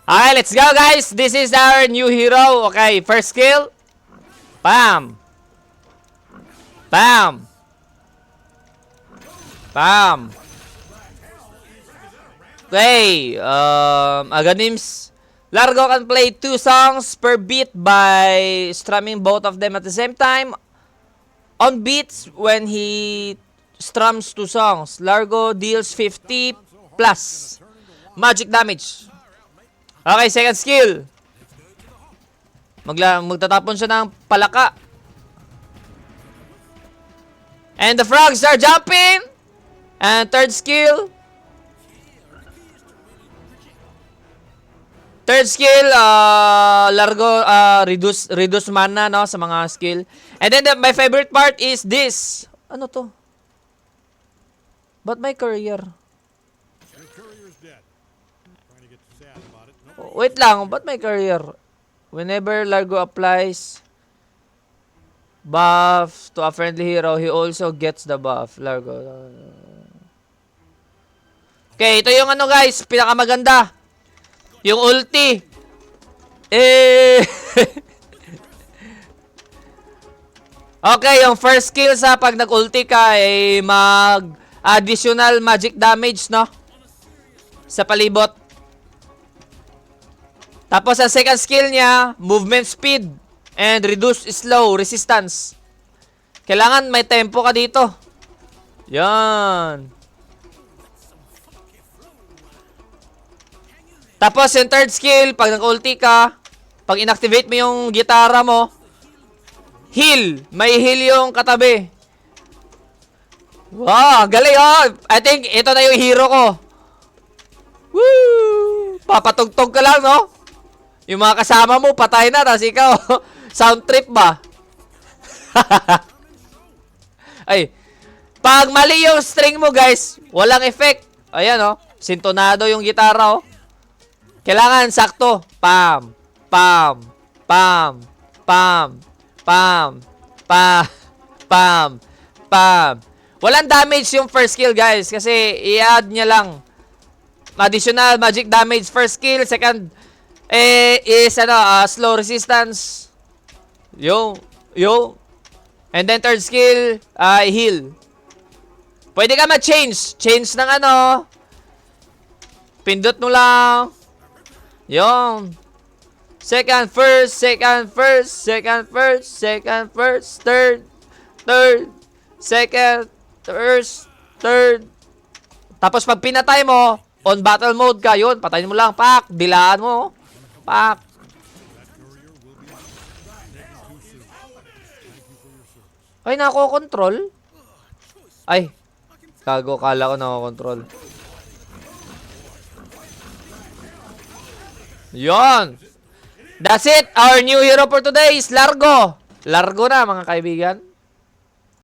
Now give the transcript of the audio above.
Okay, let's go guys. This is our new hero. Okay, first skill. Bam. Bam. Bam. Okay, Aganims. Largo can play 2 songs per beat by strumming both of them at the same time. On beats, when he strums 2 songs, Largo deals 50 plus magic damage. Okay, second skill. Magtatapon siya ng palaka. And the frogs are jumping. And third skill. Largo reduce mana no sa mga skill. And then my favorite part is this. Ano to? But my career. Wait lang, but my career. Whenever Largo applies buff to a friendly hero, he also gets the buff. Largo. Okay, ito yung ano guys, pinakamaganda. Yung ulti. Okay, yung first skill sa pag nag-ulti ka ay mag-additional magic damage, no? Sa palibot. Tapos ang second skill niya, movement speed and reduce slow resistance. Kailangan may tempo ka dito. Yan. Tapos yung third skill, pag nag-ulti ka, pag inactivate mo yung gitara mo, heal. May heal yung katabi. Wow, galing oh. I think ito na yung hero ko. Woo! Papatugtog ka lang, no? Yung mga kasama mo, patay na. Tapos ikaw, sound trip ba? Ay, pag mali yung string mo, guys, walang effect. Ayan, oh. Sintonado yung gitara, oh. Kailangan sakto. Pam, pam, pam, pam, pam, pam, pam, pam. Walang damage yung first skill, guys. Kasi i-add niya lang. Additional magic damage first skill. Second is slow resistance. Yo. And then third skill, heal. Pwede ka ma-change. Change ng ano. Pindot mo lang. Yung second, first, second, first, second, first, second, first, third, second, first, third. Tapos pag pinatay mo, on battle mode ka, yun, patayin mo lang, pak, dilaan mo, pak. Ay, nako-control. Ay, kago, kala ko nako-control. Yon. That's it. Our new hero for today is Largo. Largo na, mga kaibigan.